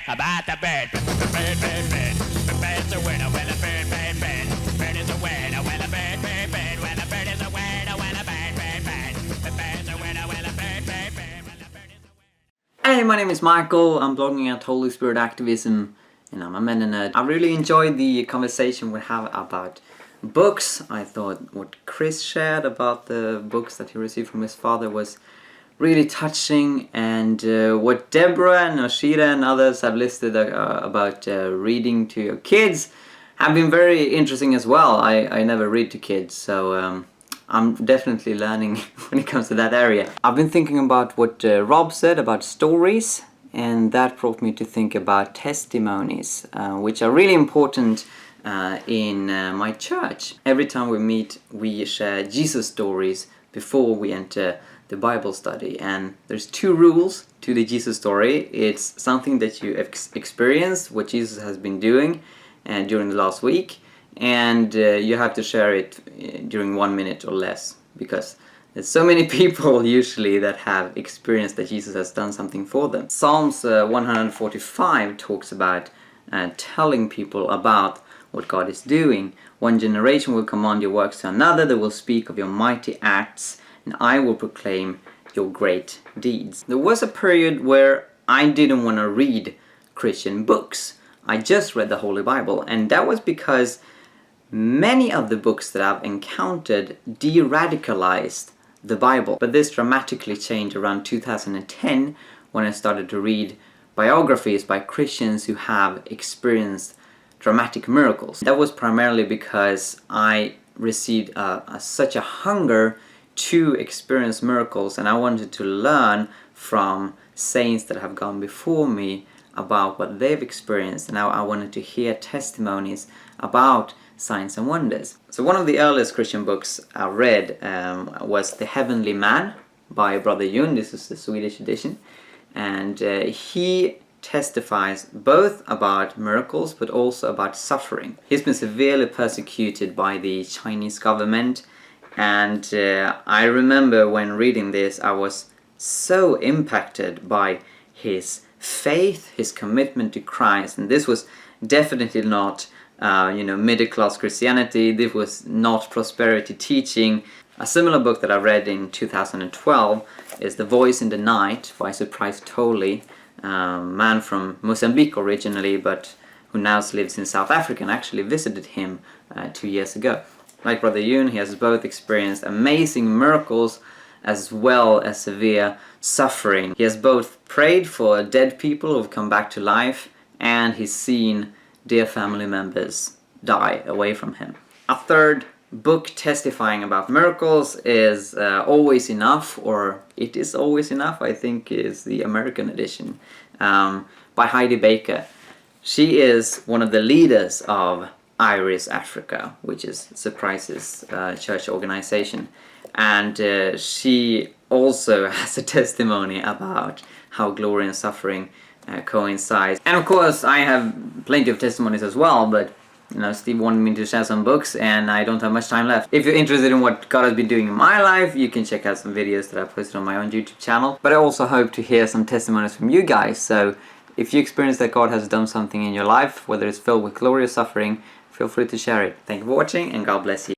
about the bird. Bird, bird, bird. Bird's a winner when a bird, bird, bird. Bird is a winner when a bird, bird, bird. When a bird is a winner when a bird, bird, bird. The bird's a winner when a bird, bird, bird. When a bird is a winner. Hey, my name is Michael. I'm blogging at Holy Spirit Activism, and I'm a meta nerd. I really enjoyed the conversation we have about books. I thought what Chris shared about the books that he received from his father was really touching, and what Deborah and Oshida and others have listed about reading to your kids have been very interesting as well. I never read to kids, so I'm definitely learning when it comes to that area. I've been thinking about what Rob said about stories, and that brought me to think about testimonies, which are really important in my church. Every time we meet, we share Jesus stories before we enter the Bible study, and there's two rules to the Jesus story. It's something that you experienced, what Jesus has been doing during the last week, and you have to share it during 1 minute or less, because there's so many people usually that have experienced that Jesus has done something for them. Psalms 145 talks about telling people about what God is doing. One generation will command your works to another, they will speak of your mighty acts, and I will proclaim your great deeds. There was a period where I didn't want to read Christian books. I just read the Holy Bible, and that was because many of the books that I've encountered de-radicalized the Bible. But this dramatically changed around 2010 when I started to read biographies by Christians who have experienced dramatic miracles. That was primarily because I received such a hunger to experience miracles, and I wanted to learn from saints that have gone before me about what they've experienced, and I wanted to hear testimonies about signs and wonders. So one of the earliest Christian books I read was The Heavenly Man by Brother Yun. This is the Swedish edition, and he testifies both about miracles but also about suffering. He's been severely persecuted by the Chinese government, and I remember when reading this, I was so impacted by his faith, his commitment to Christ. And this was definitely not middle-class Christianity. This was not prosperity teaching. A similar book that I read in 2012 is The Voice in the Night by Surprise Tolly, a man from Mozambique originally, but who now lives in South Africa, and actually visited him 2 years ago. Like Brother Yun, he has both experienced amazing miracles as well as severe suffering. He has both prayed for dead people who have come back to life, and he's seen dear family members die away from him. A third book testifying about miracles is Always Enough, or It Is Always Enough, I think is the American edition, by Heidi Baker. She is one of the leaders of Iris Africa, which is Surprise's church organization, and she also has a testimony about how glory and suffering coincide. And of course I have plenty of testimonies as well, but Steve wanted me to share some books and I don't have much time left. If you're interested in what God has been doing in my life, you can check out some videos that I posted on my own YouTube channel. But I also hope to hear some testimonies from you guys, so if you experience that God has done something in your life, whether it's filled with glory or suffering, feel free to share it. Thank you for watching, and God bless you.